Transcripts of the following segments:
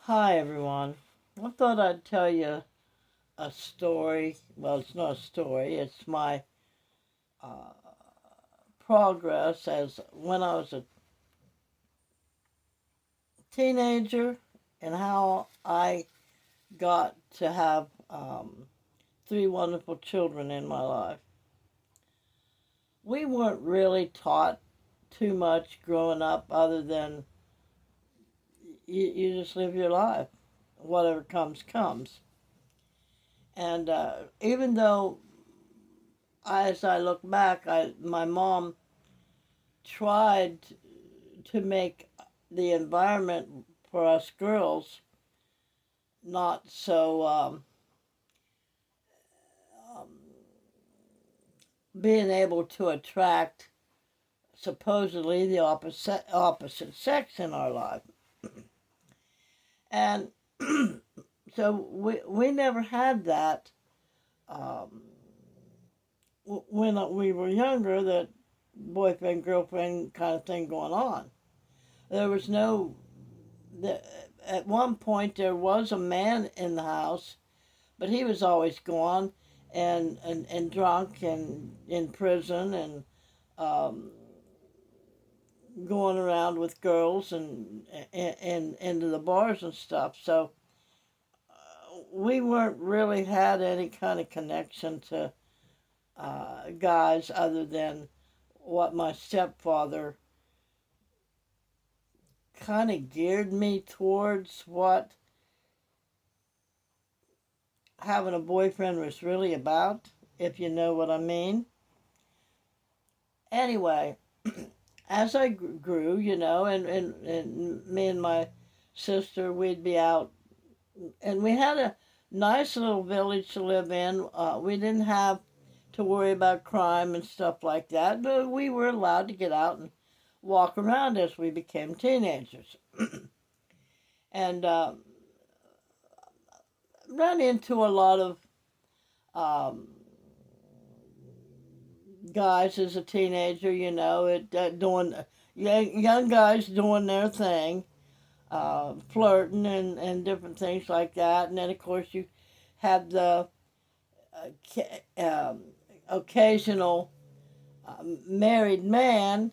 Hi, everyone. I thought I'd tell you a story. Well, it's not a story, it's my uh, progress as when I was a teenager and how I got to have three wonderful children in my life. We weren't really taught too much growing up other than you just live your life. Whatever comes, comes. And even though, as I look back, my mom tried to make the environment for us girls not so um, being able to attract supposedly the opposite sex in our life, and so we never had that um, when we were younger, that boyfriend girlfriend kind of thing going on. There was no the, at one point there was a man in the house, but he was always gone and drunk and in prison and um, going around with girls and into the bars and stuff. So we weren't really had any kind of connection to guys other than what my stepfather kind of geared me towards, what having a boyfriend was really about, if you know what I mean. Anyway, as I grew, and me and my sister, we'd be out, and we had a nice little village to live in. We didn't have to worry about crime and stuff like that, but we were allowed to get out and walk around as we became teenagers. And ran into a lot of um, guys as a teenager, doing young guys doing their thing, flirting and different things like that. And then, of course, you have the um, occasional married man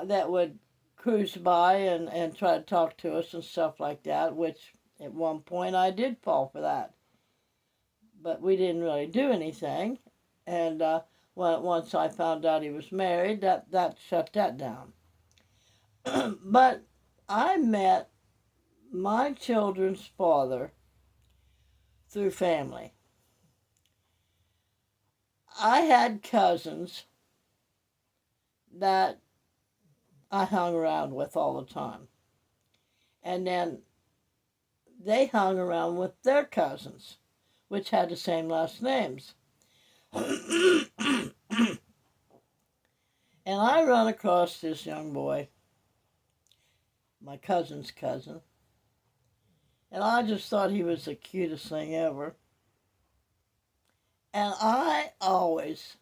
that would cruise by and try to talk to us and stuff like that, which at one point I did fall for that. But we didn't really do anything. And once I found out he was married, that shut that down. But I met my children's father through family. I had cousins that I hung around with all the time. And then they hung around with their cousins, which had the same last names. And I run across this young boy, my cousin's cousin, and I just thought he was the cutest thing ever. And I always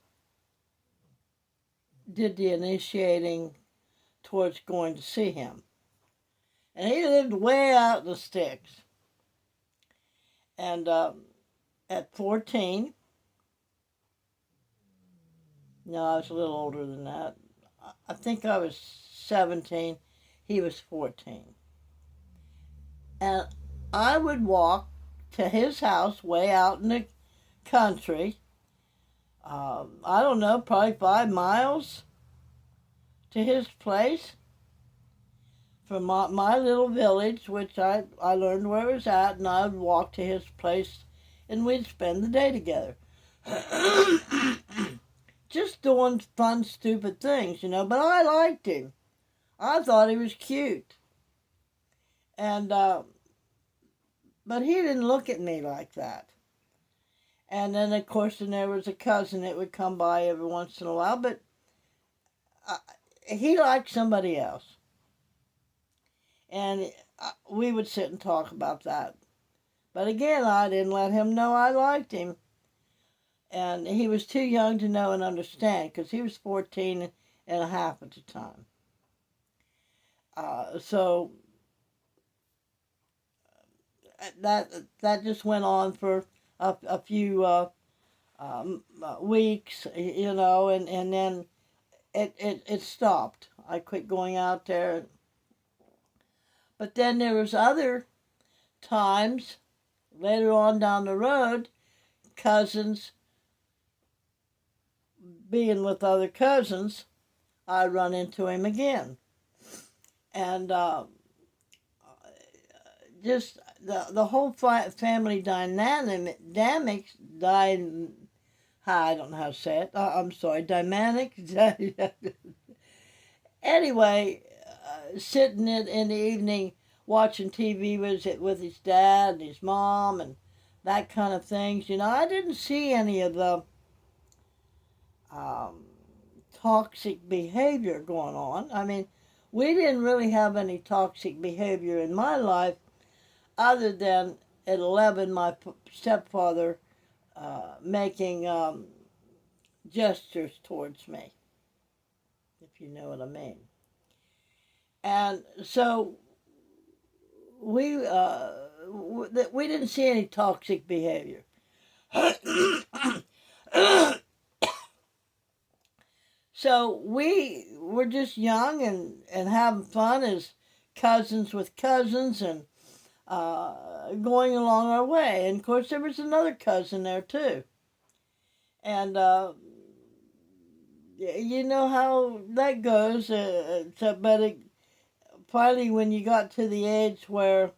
did the initiating towards going to see him. And he lived way out in the sticks. And at 14, no, I was a little older than that. I think I was 17, he was 14. And I would walk to his house way out in the country. I don't know, probably 5 miles to his place from my little village, which I learned where it was at, and I would walk to his place and we'd spend the day together. Just doing fun, stupid things, but I liked him. I thought he was cute. And, but he didn't look at me like that. And then, of course, there was a cousin that would come by every once in a while, but uh, he liked somebody else. And we would sit and talk about that. But again, I didn't let him know I liked him. And he was too young to know and understand, because he was 14 and a half at the time. So that just went on for a few weeks, and then it stopped. I quit going out there. But then there was other times later on down the road, cousins being with other cousins, I run into him again. And just the whole family dynamics, I don't know how to say it. I'm sorry, dynamics. Anyway, sitting in the evening watching TV with his dad and his mom and that kind of things. I didn't see any of the toxic behavior going on. I mean, we didn't really have any toxic behavior in my life other than at 11 my stepfather making gestures towards me, if you know what I mean. And so we didn't see any toxic behavior. So we were just young and having fun as cousins with cousins and going along our way. And of course there was another cousin there too. And you know how that goes. But finally when you got to the age where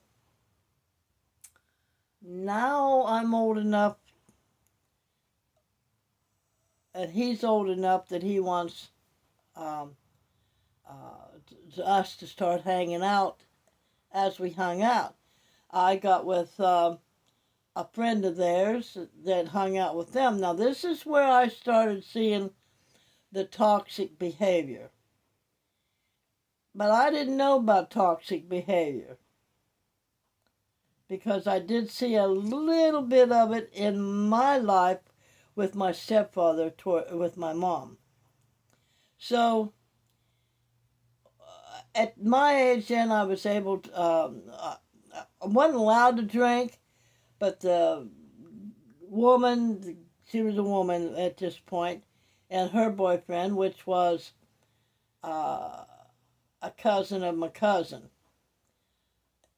now I'm old enough and he's old enough that he wants us to start hanging out as we hung out. I got with a friend of theirs that hung out with them. Now this is where I started seeing the toxic behavior. But I didn't know about toxic behavior because I did see a little bit of it in my life with my stepfather, with my mom. So at my age then I was able to, I wasn't allowed to drink, but the woman, she was a woman at this point, and her boyfriend, which was a cousin of my cousin.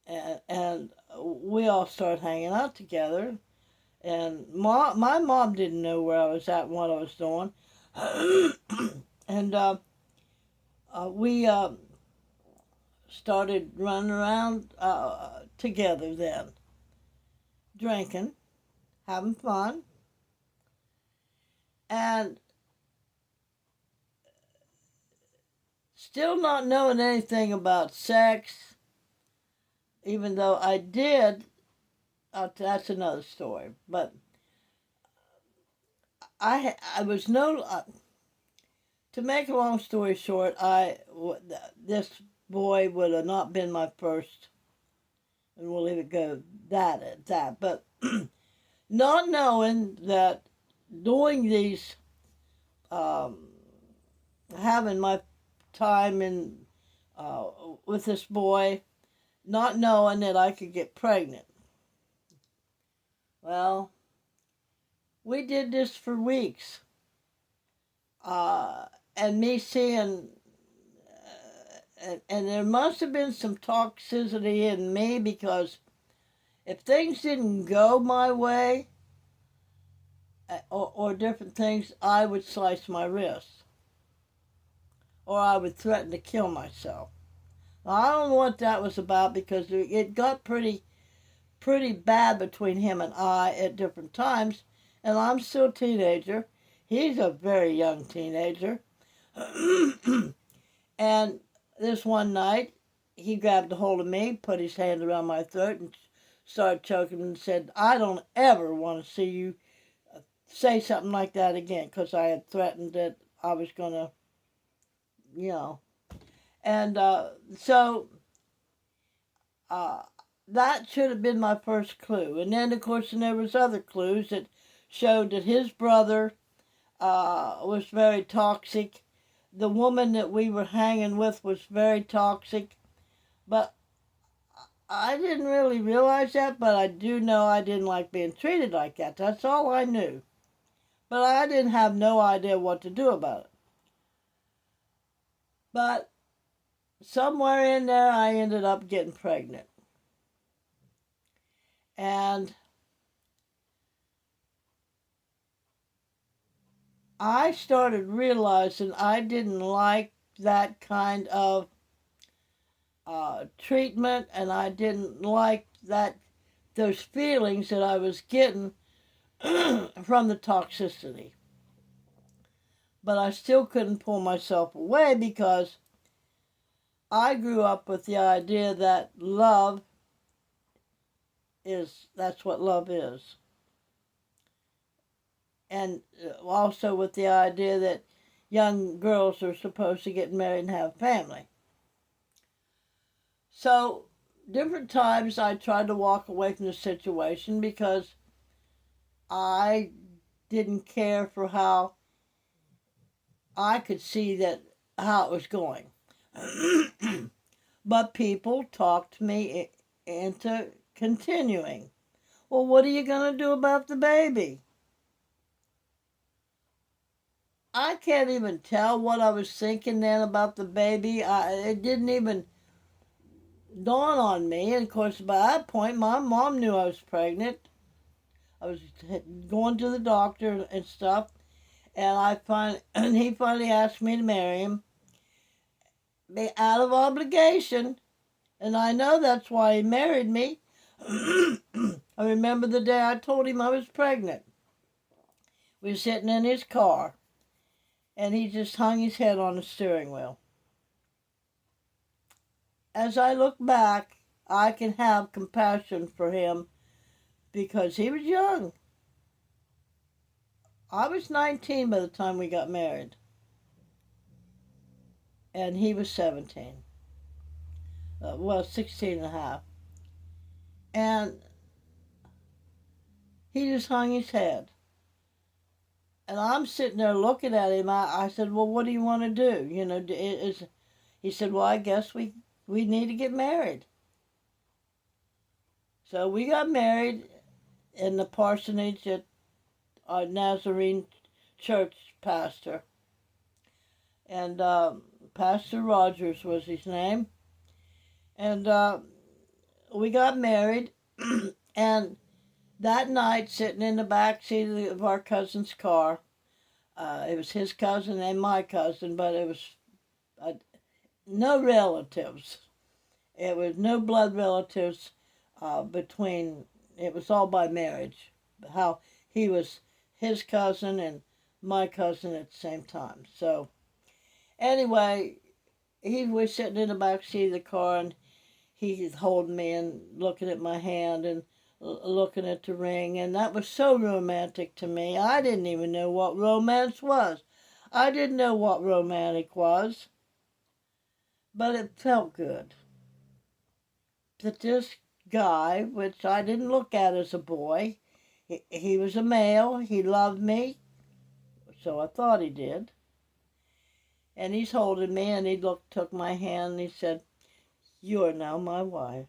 And we all started hanging out together. And my mom didn't know where I was at and what I was doing. And we started running around together then, drinking, having fun. And still not knowing anything about sex, even though I did. That's another story. But I was no. To make a long story short, this boy would have not been my first, and we'll leave it go that at that. But not knowing that doing these, having my time in with this boy, not knowing that I could get pregnant. Well, we did this for weeks. And me seeing, and there must have been some toxicity in me because if things didn't go my way, or different things, I would slice my wrist. Or I would threaten to kill myself. Now, I don't know what that was about because it got pretty bad between him and I at different times, and I'm still a teenager. He's a very young teenager. And this one night, he grabbed a hold of me, put his hand around my throat, and started choking and said, "I don't ever want to see you say something like that again," because I had threatened that I was going to, And so that should have been my first clue. And then, of course, there was other clues that showed that his brother was very toxic. The woman that we were hanging with was very toxic. But I didn't really realize that, but I do know I didn't like being treated like that. That's all I knew. But I didn't have no idea what to do about it. But somewhere in there, I ended up getting pregnant. And I started realizing I didn't like that kind of treatment, and I didn't like those feelings that I was getting from the toxicity. But I still couldn't pull myself away because I grew up with the idea that that's what love is. And also with the idea that young girls are supposed to get married and have a family. So, different times I tried to walk away from the situation because I didn't care for how I could see how it was going. But people talked me into continuing. Well, what are you going to do about the baby? I can't even tell what I was thinking then about the baby. It didn't even dawn on me. And of course, by that point, my mom knew I was pregnant. I was going to the doctor and stuff. And he finally asked me to marry him out of obligation. And I know that's why he married me. I remember the day I told him I was pregnant. We were sitting in his car, and he just hung his head on the steering wheel. As I look back, I can have compassion for him because he was young. I was 19 by the time we got married, and he was 17. 16 and a half. And he just hung his head. And I'm sitting there looking at him. I said, well, what do you want to do? He said, well, I guess we need to get married. So we got married in the parsonage at our Nazarene church pastor. And Pastor Rogers was his name. And we got married. And that night, sitting in the back seat of our cousin's car, it was his cousin and my cousin, but it was no relatives. It was no blood relatives between. It was all by marriage. How he was his cousin and my cousin at the same time. So anyway, he was sitting in the back seat of the car, and he's holding me and looking at my hand and looking at the ring, and that was so romantic to me. I didn't even know what romance was. I didn't know what romantic was, but it felt good. That this guy, which I didn't look at as a boy, he was a male, he loved me, so I thought he did. And he's holding me, and he took my hand, and he said, "You are now my wife."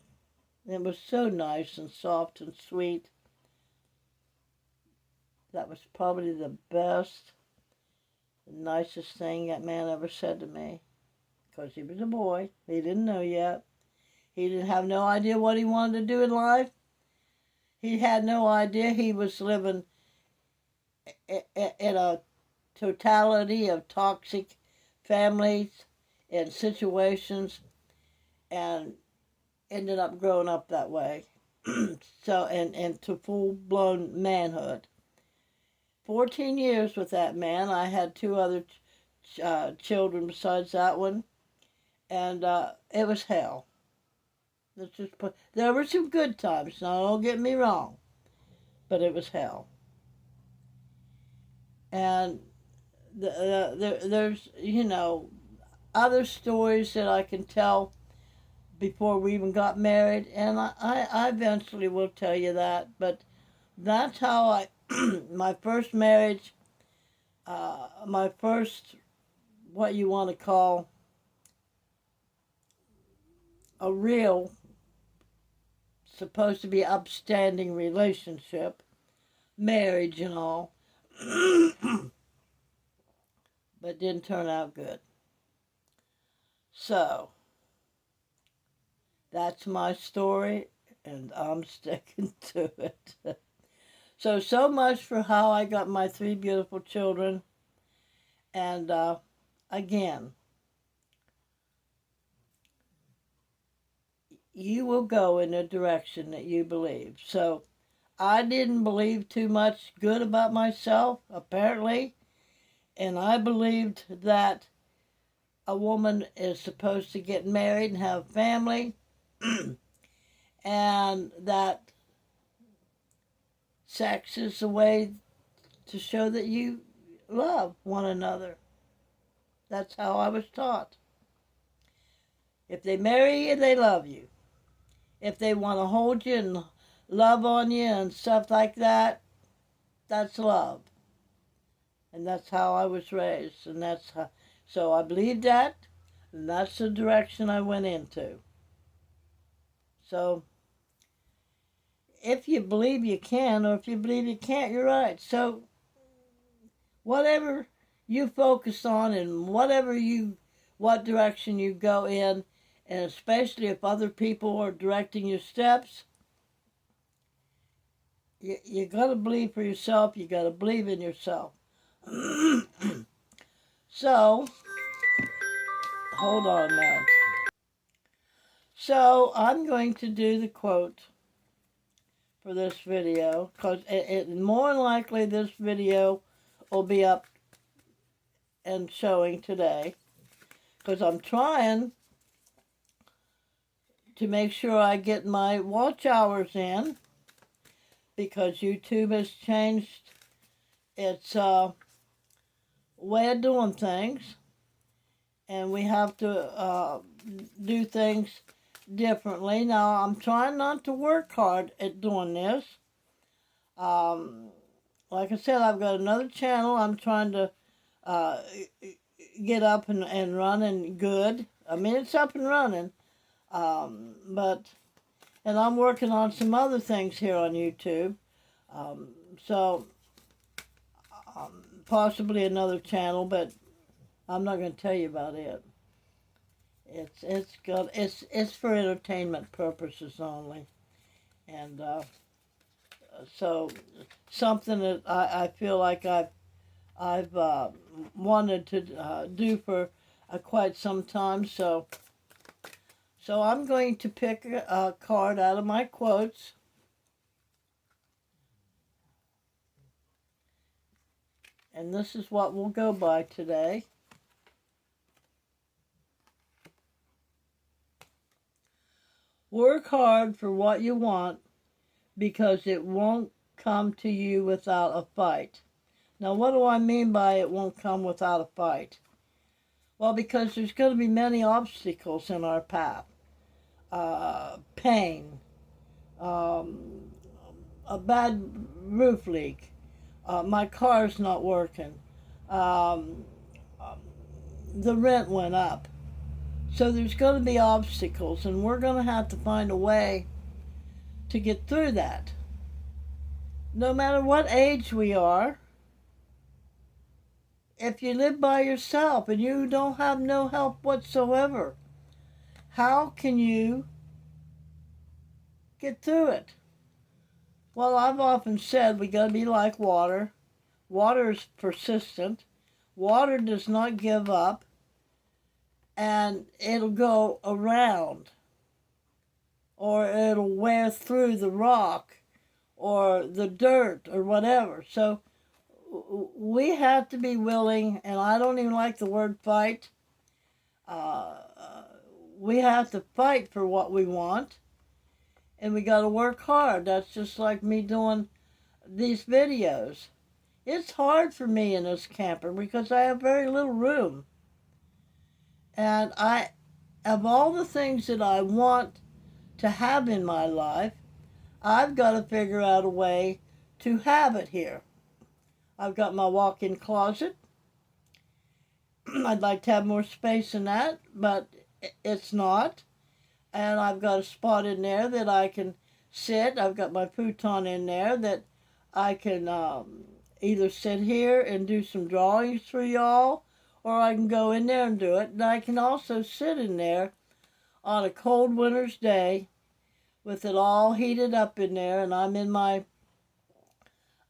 It was so nice and soft and sweet. That was probably the best, the nicest thing that man ever said to me. Because he was a boy. He didn't know yet. He didn't have no idea what he wanted to do in life. He had no idea he was living in a totality of toxic families and situations, and ended up growing up that way. So, and to full-blown manhood. 14 years with that man. I had two other children besides that one, and it was hell. There were some good times, now don't get me wrong, but it was hell. And there's, other stories that I can tell before we even got married, and I eventually will tell you that, but that's how my first marriage, my first, what you want to call a real supposed to be upstanding relationship, marriage and all, but didn't turn out good. So, that's my story, and I'm sticking to it. So much for how I got my 3 beautiful children. And again, you will go in the direction that you believe. So I didn't believe too much good about myself, apparently, and I believed that a woman is supposed to get married and have a family, and that sex is a way to show that you love one another. That's how I was taught. If they marry you, they love you. If they want to hold you and love on you and stuff like that, that's love. And that's how I was raised. And that's how, so I believed that, and that's the direction I went into. So if you believe you can, or if you believe you can't, you're right. So whatever you focus on and what direction you go in, and especially if other people are directing your steps, you got to believe for yourself. You got to believe in yourself. So, hold on a minute. So, I'm going to do the quote for this video, because more than likely this video will be up and showing today, because I'm trying to make sure I get my watch hours in, because YouTube has changed its way of doing things, and we have to do things differently. Now, I'm trying not to work hard at doing this. Like I said, I've got another channel I'm trying to get up and running good. I mean, it's up and running, and I'm working on some other things here on YouTube. So possibly another channel, but I'm not going to tell you about it. It's for entertainment purposes only, and so something that I feel like I've wanted to do for quite some time. So I'm going to pick a card out of my quotes. And this is what we'll go by today. Work hard for what you want, because it won't come to you without a fight. Now, what do I mean by it won't come without a fight? Well, because there's going to be many obstacles in our path. Pain, a bad roof leak, my car's not working, the rent went up. So there's going to be obstacles, and we're going to have to find a way to get through that. No matter what age we are, if you live by yourself and you don't have no help whatsoever, how can you get through it? Well, I've often said we got to be like water. Water is persistent. Water does not give up, and it'll go around, or it'll wear through the rock or the dirt or whatever. So we have to be willing, and I don't even like the word fight. We have to fight for what we want, and we got to work hard. That's just like me doing these videos. It's hard for me in this camper because I have very little room. And of all the things that I want to have in my life, I've got to figure out a way to have it here. I've got my walk-in closet. I'd like to have more space in that, but it's not. And I've got a spot in there that I can sit. I've got my futon in there that I can either sit here and do some drawings for y'all, or I can go in there and do it. And I can also sit in there on a cold winter's day with it all heated up in there, and I'm in my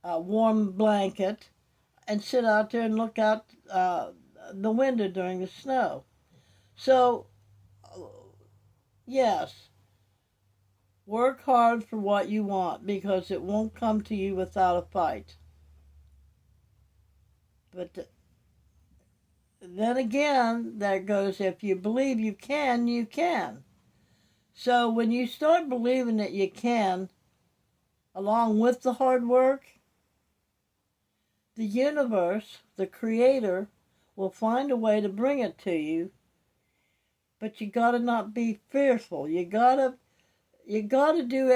warm blanket, and sit out there and look out the window during the snow. So, yes, work hard for what you want, because it won't come to you without a fight. But then again, there goes, if you believe you can, you can. So when you start believing that you can, along with the hard work, the universe, the creator, will find a way to bring it to you. But you gotta not be fearful. You gotta do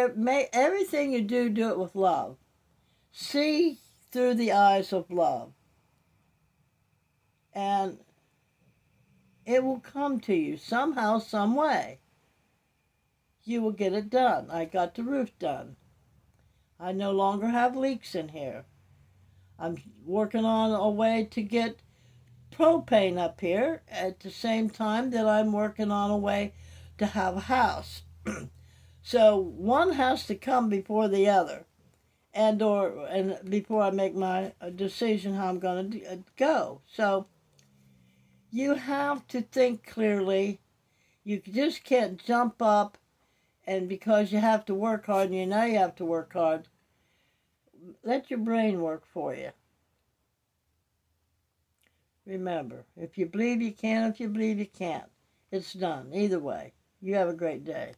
everything you do it with love. See through the eyes of love. And it will come to you somehow, some way. You will get it done. I got the roof done. I no longer have leaks in here. I'm working on a way to get propane up here at the same time that I'm working on a way to have a house. So one has to come before the other, and before I make my decision how I'm going to go. So you have to think clearly. You just can't jump up, and because you have to work hard, and you know you have to work hard, let your brain work for you. Remember, if you believe you can, if you believe you can't, it's done. Either way, you have a great day.